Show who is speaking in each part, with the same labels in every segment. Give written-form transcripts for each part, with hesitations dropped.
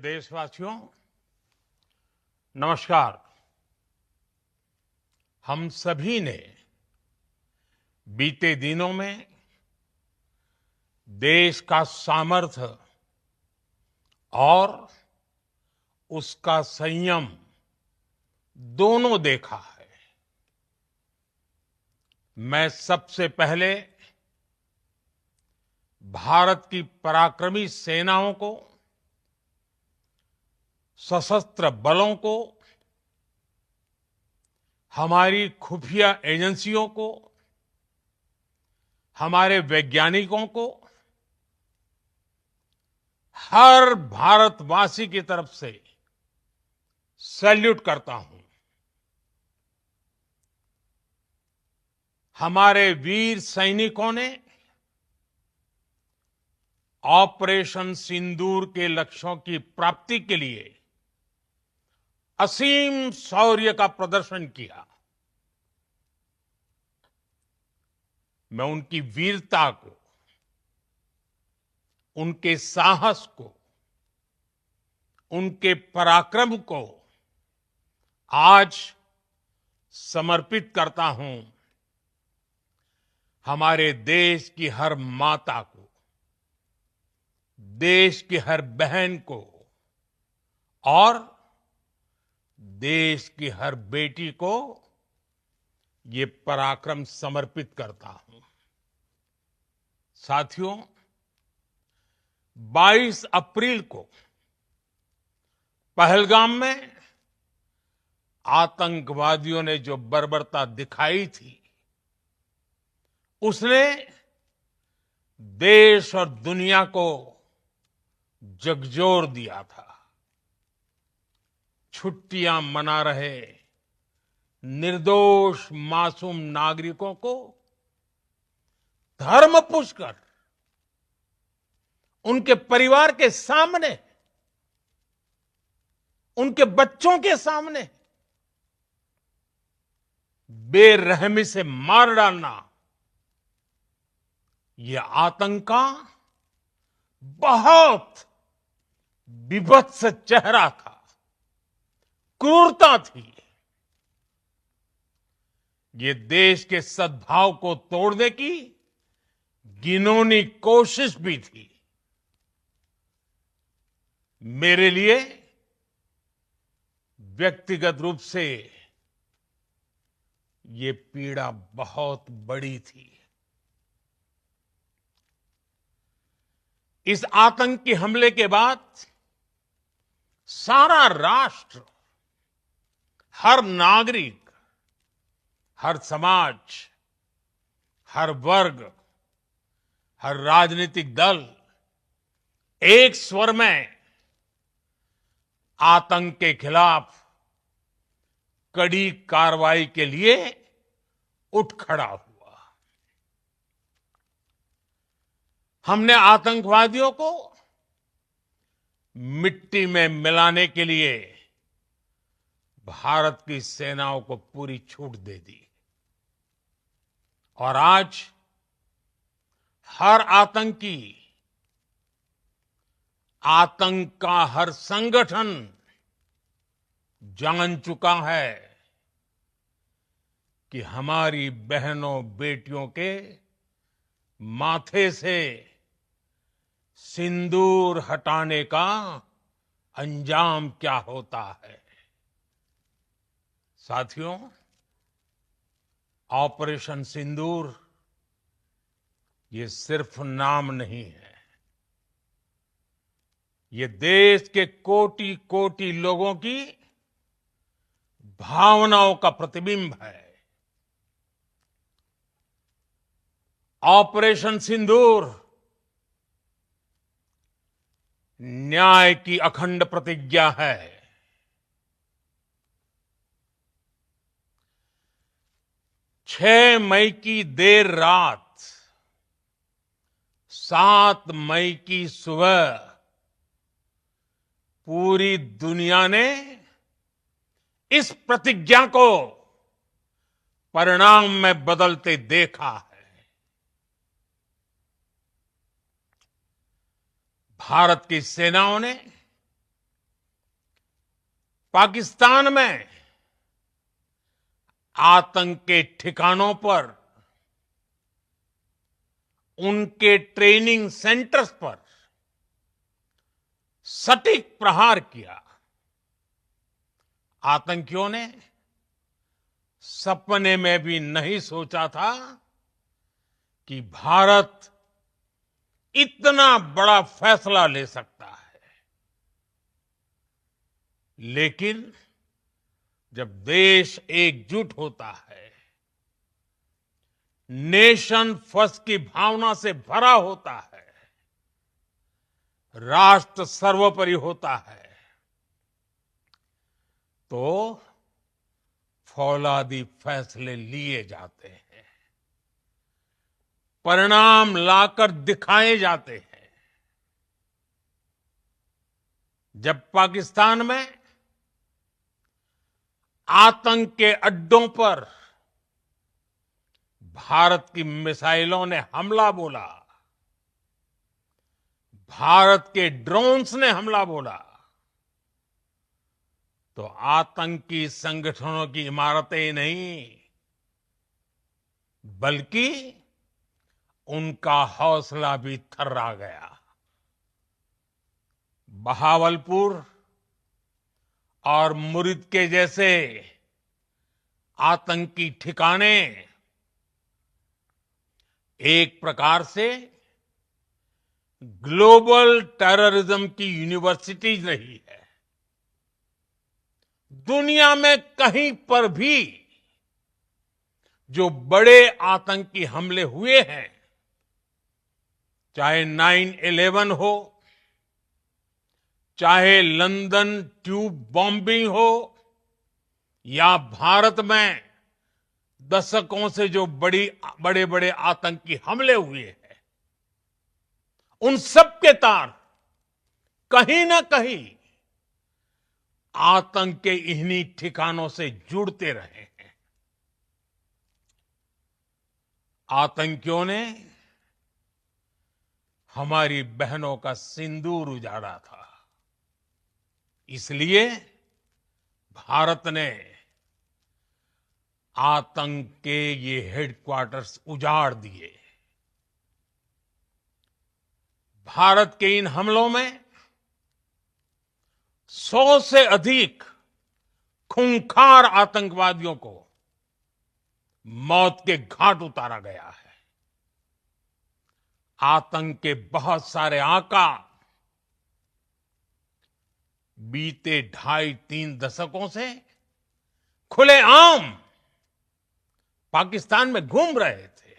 Speaker 1: देशवासियों, नमस्कार। हम सभी ने बीते दिनों में देश का सामर्थ्य और उसका संयम दोनों देखा है। मैं सबसे पहले भारत की पराक्रमी सेनाओं को, सशस्त्र बलों को, हमारी खुफिया एजेंसियों को, हमारे वैज्ञानिकों को, हर भारतवासी की तरफ से सैल्यूट करता हूं। हमारे वीर सैनिकों ने ऑपरेशन सिंदूर के लक्ष्यों की प्राप्ति के लिए असीम शौर्य का प्रदर्शन किया। मैं उनकी वीरता को, उनके साहस को, उनके पराक्रम को आज समर्पित करता हूं हमारे देश की हर माता को, देश की हर बहन को और देश की हर बेटी को ये पराक्रम समर्पित करता हूं। साथियों, 22 अप्रैल को पहलगाम में आतंकवादियों ने जो बर्बरता दिखाई थी, उसने देश और दुनिया को झकझोर दिया था। छुट्टियां मना रहे निर्दोष मासूम नागरिकों को धर्म पूछकर उनके परिवार के सामने, उनके बच्चों के सामने बेरहमी से मार डालना, यह आतंक का बहुत विभत्स चेहरा था, क्रूरता थी। ये देश के सद्भाव को तोड़ने की घिनौनी कोशिश भी थी। मेरे लिए व्यक्तिगत रूप से ये पीड़ा बहुत बड़ी थी। इस आतंकी हमले के बाद सारा राष्ट्र, हर नागरिक, हर समाज, हर वर्ग, हर राजनीतिक दल एक स्वर में आतंक के खिलाफ कड़ी कार्रवाई के लिए उठ खड़ा हुआ। हमने आतंकवादियों को मिट्टी में मिलाने के लिए भारत की सेनाओं को पूरी छूट दे दी और आज हर आतंकी, आतंक का हर संगठन जान चुका है कि हमारी बहनों बेटियों के माथे से सिंदूर हटाने का अंजाम क्या होता है। साथियों, ऑपरेशन सिंदूर ये सिर्फ नाम नहीं है, ये देश के कोटि कोटि लोगों की भावनाओं का प्रतिबिंब है। ऑपरेशन सिंदूर न्याय की अखंड प्रतिज्ञा है। 6 मई की देर रात, 7 मई की सुबह पूरी दुनिया ने इस प्रतिज्ञा को परिणाम में बदलते देखा है। भारत की सेनाओं ने पाकिस्तान में आतंक के ठिकानों पर, उनके ट्रेनिंग सेंटर्स पर सटीक प्रहार किया। आतंकियों ने सपने में भी नहीं सोचा था कि भारत इतना बड़ा फैसला ले सकता है। लेकिन जब देश एकजुट होता है, नेशन फर्स्ट की भावना से भरा होता है, राष्ट्र सर्वोपरि होता है, तो फौलादी फैसले लिए जाते हैं, परिणाम लाकर दिखाए जाते हैं। जब पाकिस्तान में आतंक के अड्डों पर भारत की मिसाइलों ने हमला बोला, भारत के ड्रोन्स ने हमला बोला, तो आतंकी संगठनों की इमारतें नहीं, बल्कि उनका हौसला भी थर्रा गया। बहावलपुर और मुरिद के जैसे आतंकी ठिकाने एक प्रकार से ग्लोबल टेररिज्म की यूनिवर्सिटीज रही है। दुनिया में कहीं पर भी जो बड़े आतंकी हमले हुए हैं, चाहे 9/11 हो, चाहे लंदन ट्यूब बॉम्बिंग हो, या भारत में दशकों से जो बड़े बड़े आतंकी हमले हुए हैं, उन सब के तार कहीं ना कहीं आतंक के इन्हीं ठिकानों से जुड़ते रहे हैं। आतंकियों ने हमारी बहनों का सिंदूर उजाड़ा था, इसलिए भारत ने आतंक के ये हेडक्वार्टर्स उजाड़ दिए। भारत के इन हमलों में 100 से अधिक खूंखार आतंकवादियों को मौत के घाट उतारा गया है। आतंक के बहुत सारे आका बीते 2.5-3 दशकों से खुलेआम पाकिस्तान में घूम रहे थे,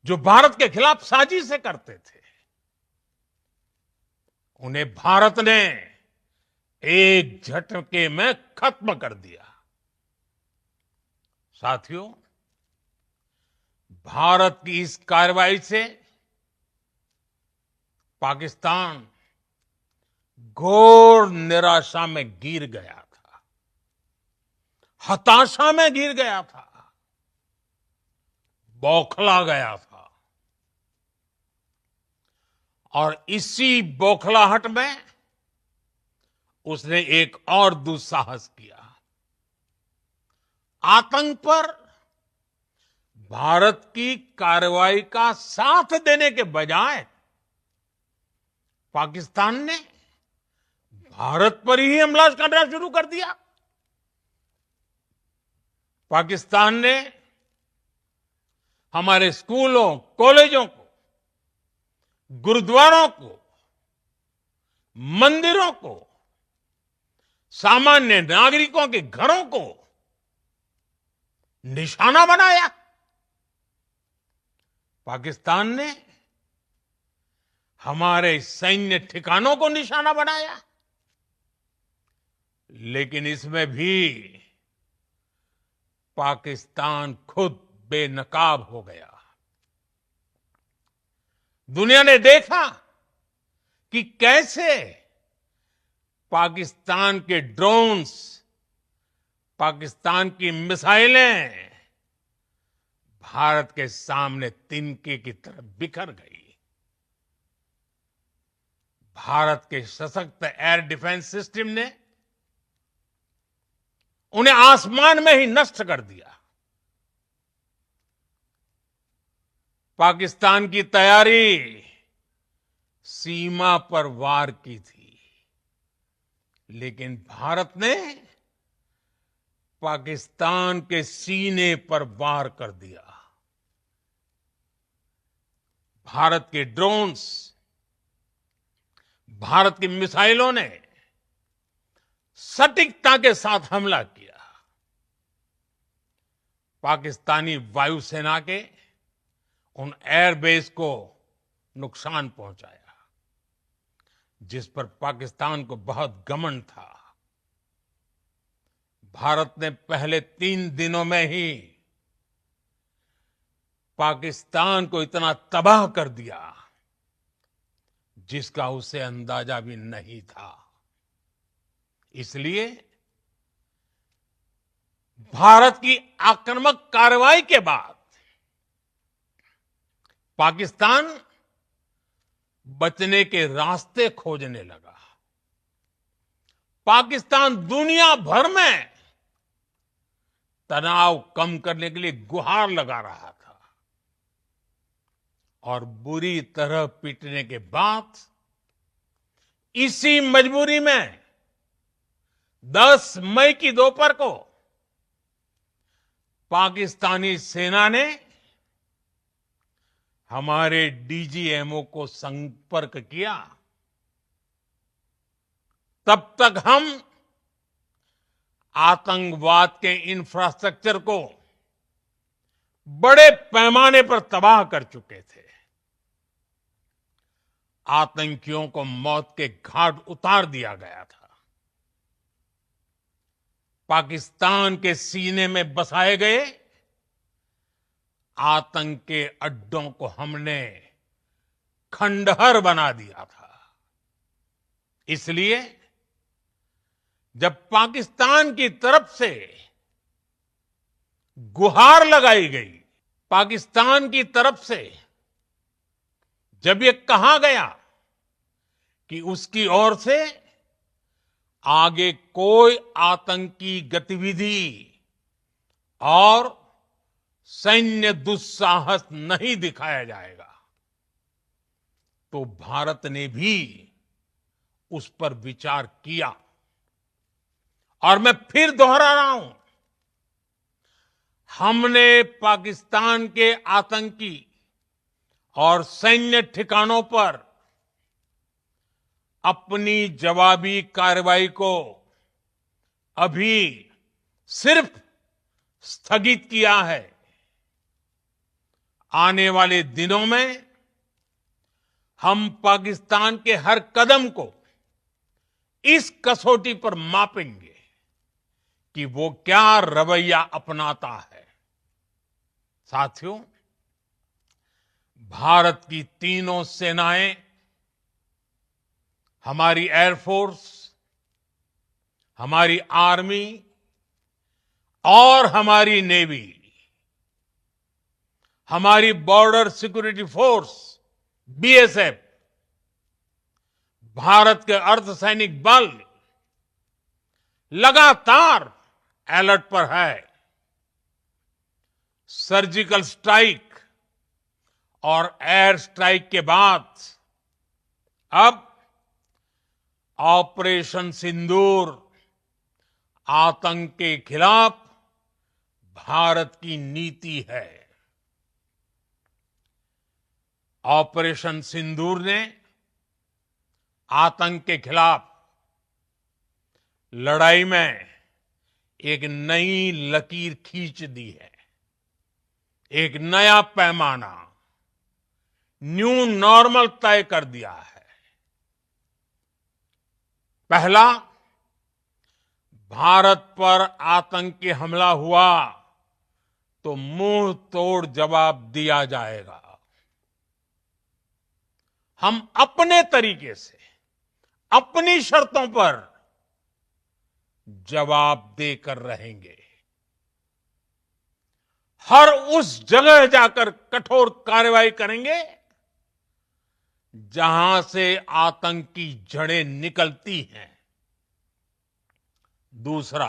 Speaker 1: जो भारत के खिलाफ साजिशें करते थे। उन्हें भारत ने एक झटके में खत्म कर दिया। साथियों, भारत की इस कार्रवाई से पाकिस्तान घोर निराशा में गिर गया था, हताशा में गिर गया था, बौखला गया था। और इसी बौखलाहट में उसने एक और दुस्साहस किया। आतंक पर भारत की कार्रवाई का साथ देने के बजाय पाकिस्तान ने भारत पर ही हमला करना शुरू कर दिया। पाकिस्तान ने हमारे स्कूलों, कॉलेजों को, गुरुद्वारों को, मंदिरों को, सामान्य नागरिकों के घरों को निशाना बनाया। पाकिस्तान ने हमारे सैन्य ठिकानों को निशाना बनाया। लेकिन इसमें भी पाकिस्तान खुद बेनकाब हो गया। दुनिया ने देखा कि कैसे पाकिस्तान के ड्रोन्स, पाकिस्तान की मिसाइलें भारत के सामने तिनके की तरह बिखर गई। भारत के सशक्त एयर डिफेंस सिस्टम ने उन्हें आसमान में ही नष्ट कर दिया। पाकिस्तान की तैयारी सीमा पर वार की थी, लेकिन भारत ने पाकिस्तान के सीने पर वार कर दिया। भारत के ड्रोन्स, भारत की मिसाइलों ने सटीकता के साथ हमला किया। पाकिस्तानी वायुसेना के उन एयरबेस को नुकसान पहुंचाया, जिस पर पाकिस्तान को बहुत घमंड था। भारत ने पहले 3 दिनों में ही पाकिस्तान को इतना तबाह कर दिया जिसका उसे अंदाजा भी नहीं था। इसलिए भारत की आक्रामक कार्रवाई के बाद पाकिस्तान बचने के रास्ते खोजने लगा। पाकिस्तान दुनिया भर में तनाव कम करने के लिए गुहार लगा रहा था और बुरी तरह पीटने के बाद इसी मजबूरी में 10 मई की दोपहर को पाकिस्तानी सेना ने हमारे डीजीएमओ को संपर्क किया। तब तक हम आतंकवाद के इंफ्रास्ट्रक्चर को बड़े पैमाने पर तबाह कर चुके थे। आतंकियों को मौत के घाट उतार दिया गया था। पाकिस्तान के सीने में बसाए गए आतंक के अड्डों को हमने खंडहर बना दिया था। इसलिए जब पाकिस्तान की तरफ से गुहार लगाई गई, पाकिस्तान की तरफ से जब ये कहा गया कि उसकी ओर से आगे कोई आतंकी गतिविधि और सैन्य दुस्साहस नहीं दिखाया जाएगा, तो भारत ने भी उस पर विचार किया। और मैं फिर दोहरा रहा हूं, हमने पाकिस्तान के आतंकी और सैन्य ठिकानों पर अपनी जवाबी कार्रवाई को अभी सिर्फ स्थगित किया है। आने वाले दिनों में हम पाकिस्तान के हर कदम को इस कसौटी पर मापेंगे कि वो क्या रवैया अपनाता है। साथियों, भारत की तीनों सेनाएं, हमारी एयरफोर्स, हमारी आर्मी और हमारी नेवी, हमारी border security force BSF, Bharat के अर्धसैनिक बल लगातार अलर्ट पर है। सर्जिकल स्ट्राइक और एयर स्ट्राइक के बाद अब ऑपरेशन सिंदूर आतंक के खिलाफ भारत की नीति है। ऑपरेशन सिंदूर ने आतंक के खिलाफ लड़ाई में एक नई लकीर खींच दी है, एक नया पैमाना, न्यू नॉर्मल तय कर दिया है। पहला, भारत पर आतंकी हमला हुआ तो मुंह तोड़ जवाब दिया जाएगा। हम अपने तरीके से, अपनी शर्तों पर जवाब देकर रहेंगे। हर उस जगह जाकर कठोर कार्रवाई करेंगे जहां से आतंक की जड़ें निकलती हैं। दूसरा,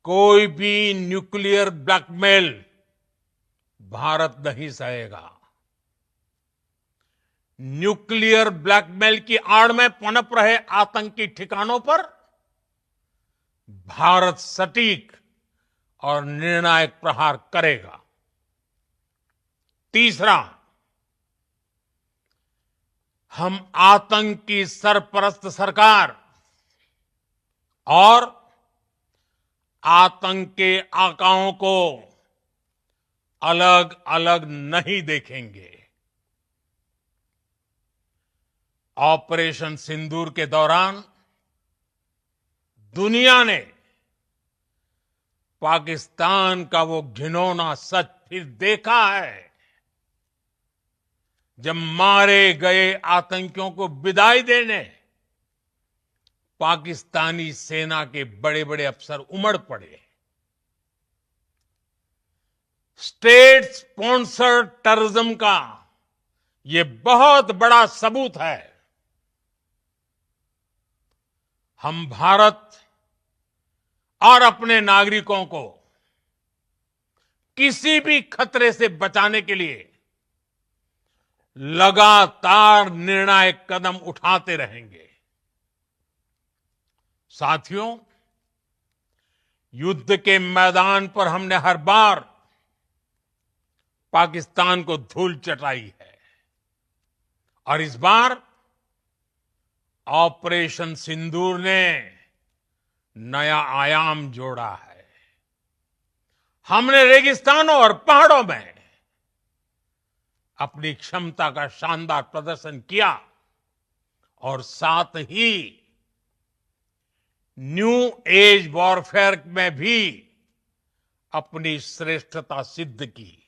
Speaker 1: कोई भी न्यूक्लियर ब्लैकमेल भारत नहीं सहेगा। न्यूक्लियर ब्लैकमेल की आड़ में पनप रहे आतंकी ठिकानों पर भारत सटीक और निर्णायक प्रहार करेगा। तीसरा, हम आतंक की सरपरस्त सरकार और आतंक के आकाओं को अलग अलग नहीं देखेंगे। ऑपरेशन सिंदूर के दौरान दुनिया ने पाकिस्तान का वो घिनौना सच फिर देखा है, जब मारे गए आतंकियों को विदाई देने पाकिस्तानी सेना के बड़े बड़े अफसर उमड़ पड़े। स्टेट स्पॉन्सर्ड टेररिज्म का ये बहुत बड़ा सबूत है। हम भारत और अपने नागरिकों को किसी भी खतरे से बचाने के लिए लगातार निर्णायक कदम उठाते रहेंगे। साथियों, युद्ध के मैदान पर हमने हर बार पाकिस्तान को धूल चटाई है और इस बार ऑपरेशन सिंदूर ने नया आयाम जोड़ा है। हमने रेगिस्तानों और पहाड़ों में अपनी क्षमता का शानदार प्रदर्शन किया और साथ ही न्यू एज वॉरफेयर में भी अपनी श्रेष्ठता सिद्ध की।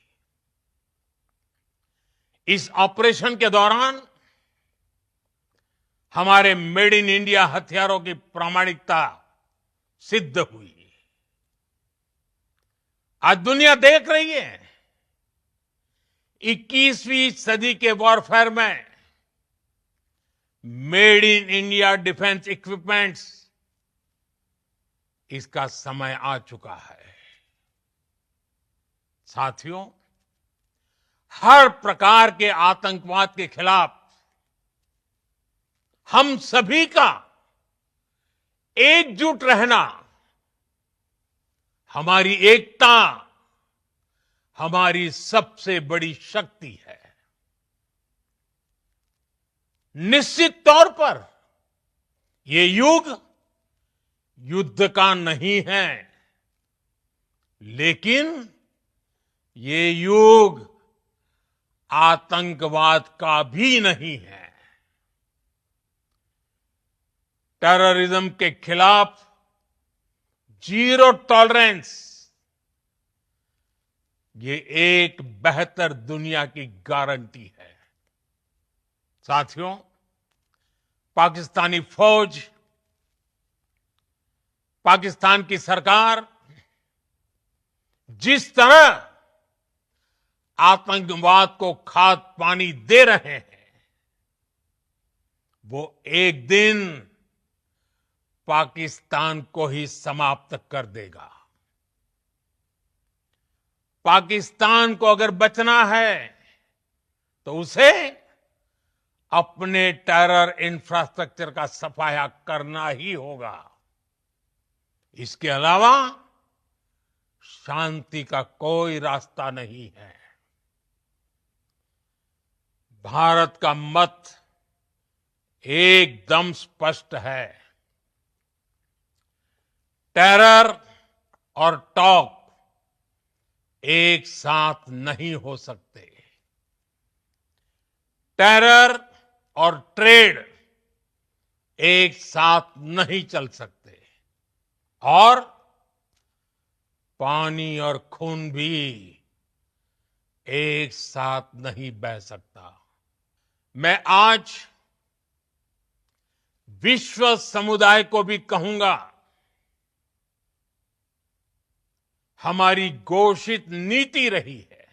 Speaker 1: इस ऑपरेशन के दौरान हमारे मेड इन इंडिया हथियारों की प्रामाणिकता सिद्ध हुई। आज दुनिया देख रही है 21वीं सदी के वॉरफेयर में made in India defence equipments, इसका समय आ चुका है। साथियों, हर प्रकार के आतंकवाद के खिलाफ हम सभी का एकजुट रहना, हमारी एकता हमारी सबसे बड़ी शक्ति है। निश्चित तौर पर ये युग युद्ध का नहीं है, लेकिन ये युग आतंकवाद का भी नहीं है। टेररिज्म के खिलाफ जीरो टॉलरेंस, ये एक बेहतर दुनिया की गारंटी है। साथियों, पाकिस्तानी फौज, पाकिस्तान की सरकार जिस तरह आतंकवाद को खाद पानी दे रहे हैं, वो एक दिन पाकिस्तान को ही समाप्त कर देगा। पाकिस्तान को अगर बचना है तो उसे अपने टेरर इंफ्रास्ट्रक्चर का सफाया करना ही होगा। इसके अलावा शांति का कोई रास्ता नहीं है। भारत का मत एकदम स्पष्ट है। टेरर और टॉक एक साथ नहीं हो सकते। टेरर और ट्रेड एक साथ नहीं चल सकते और पानी और खून भी एक साथ नहीं बह सकता। मैं आज विश्व समुदाय को भी कहूंगा, हमारी घोषित नीति रही है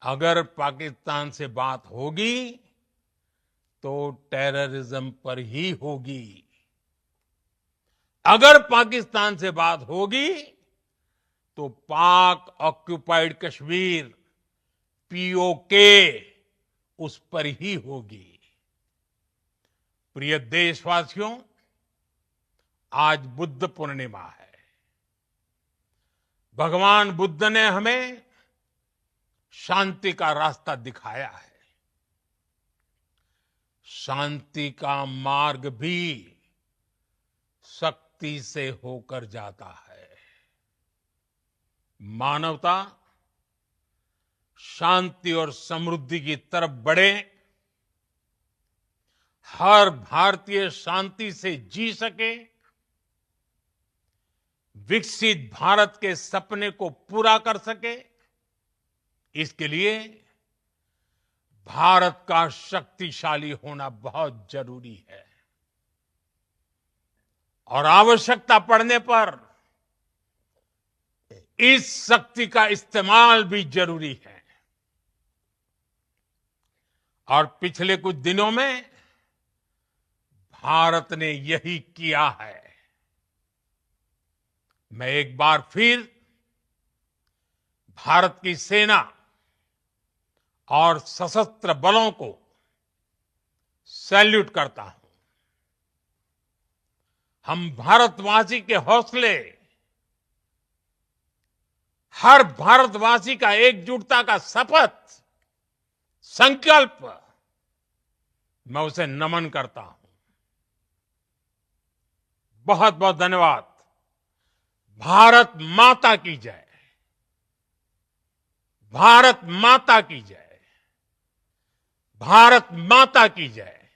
Speaker 1: अगर पाकिस्तान से बात होगी तो टेररिज्म पर ही होगी। अगर पाकिस्तान से बात होगी तो पाक ऑक्युपाइड कश्मीर पीओके उस पर ही होगी। प्रिय देशवासियों, आज बुद्ध पूर्णिमा है। भगवान बुद्ध ने हमें शांति का रास्ता दिखाया है। शांति का मार्ग भी शक्ति से होकर जाता है। मानवता शांति और समृद्धि की तरफ बढ़े, हर भारतीय शांति से जी सके, विकसित भारत के सपने को पूरा कर सके, इसके लिए भारत का शक्तिशाली होना बहुत जरूरी है। और आवश्यकता पड़ने पर इस शक्ति का इस्तेमाल भी जरूरी है। और पिछले कुछ दिनों में भारत ने यही किया है। मैं एक बार फिर भारत की सेना और सशस्त्र बलों को सैल्यूट करता हूं। हम भारतवासी के हौसले, हर भारतवासी का एकजुटता का शपथ, संकल्प, मैं उसे नमन करता हूं। बहुत बहुत धन्यवाद। भारत माता की जय। भारत माता की जय। भारत माता की जय।